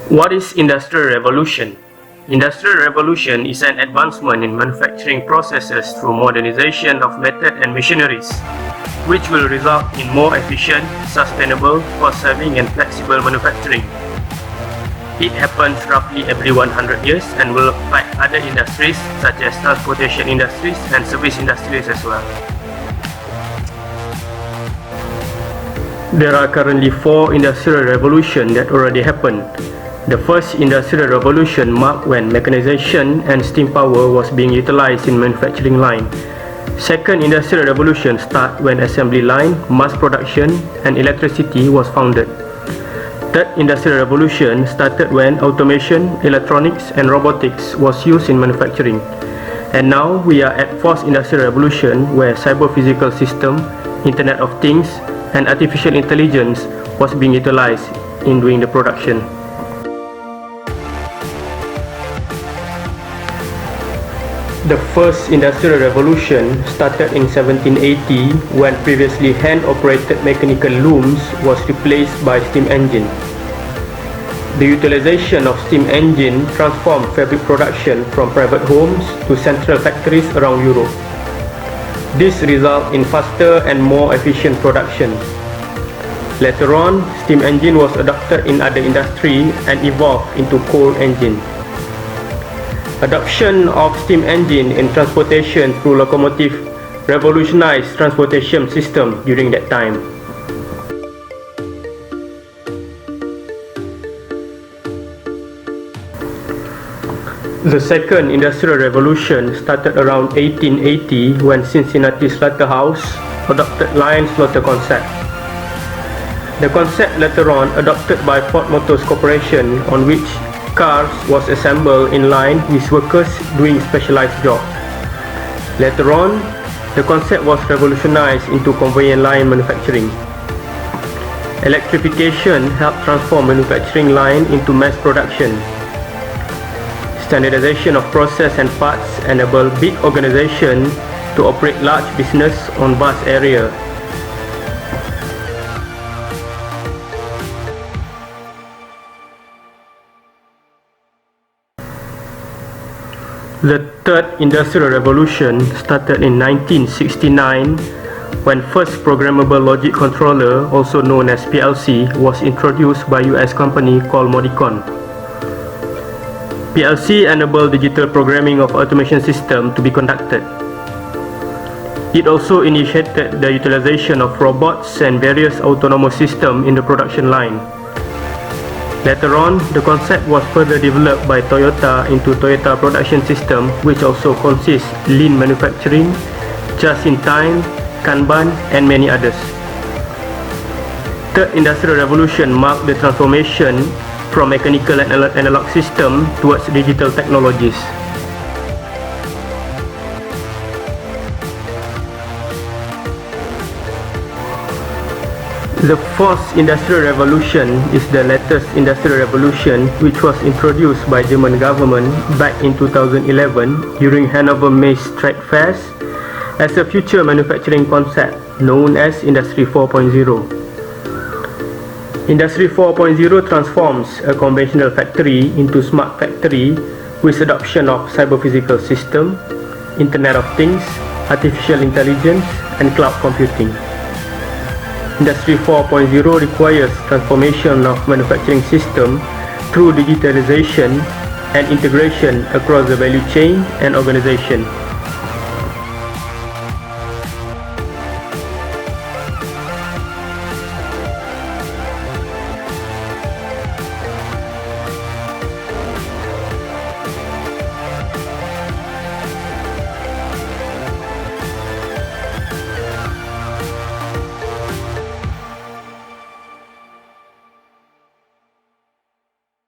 What is Industrial Revolution? Industrial Revolution is an advancement in manufacturing processes through modernization of method and machineries, which will result in more efficient, sustainable, cost-saving and flexible manufacturing. It happens roughly every 100 years and will affect other industries such as transportation industries and service industries as well. There are currently 4 industrial revolutions that already happened. The first industrial revolution marked when mechanization and steam power was being utilized in manufacturing line. Second industrial revolution started when assembly line, mass production and electricity was founded. Third industrial revolution started when automation, electronics and robotics was used in manufacturing. And now we are at fourth industrial revolution where cyber-physical system, Internet of Things and artificial intelligence was being utilized in doing the production. The first industrial revolution started in 1780 when previously hand-operated mechanical looms was replaced by steam engine. The utilization of steam engine transformed fabric production from private homes to central factories around Europe. This resulted in faster and more efficient production. Later on, steam engine was adopted in other industries and evolved into coal engine. Adoption of steam engine in transportation through locomotive revolutionized transportation system during that time. The second industrial revolution started around 1880 when Cincinnati Slaughterhouse adopted line slaughter concept. The concept later on adopted by Ford Motors Corporation, on which cars was assembled in line with workers doing specialized jobs. Later on, the concept was revolutionized into conveyor line manufacturing. Electrification helped transform manufacturing line into mass production. Standardization of process and parts enable big organizations to operate large business on vast area. The third industrial revolution started in 1969 when first programmable logic controller, also known as PLC, was introduced by US company called Modicon. PLC enabled digital programming of automation system to be conducted. It also initiated the utilization of robots and various autonomous systems in the production line. Later on, the concept was further developed by Toyota into Toyota Production System, which also consists lean manufacturing, just-in-time, Kanban, and many others. Third industrial revolution marked the transformation from mechanical and analog system towards digital technologies. The fourth industrial revolution is the latest industrial revolution, which was introduced by German government back in 2011 during Hanover Messe Trade Fairs as a future manufacturing concept known as Industry 4.0. Industry 4.0 transforms a conventional factory into smart factory with adoption of cyber-physical system, Internet of Things, artificial intelligence, and cloud computing. Industry 4.0 requires transformation of manufacturing system through digitalization and integration across the value chain and organization.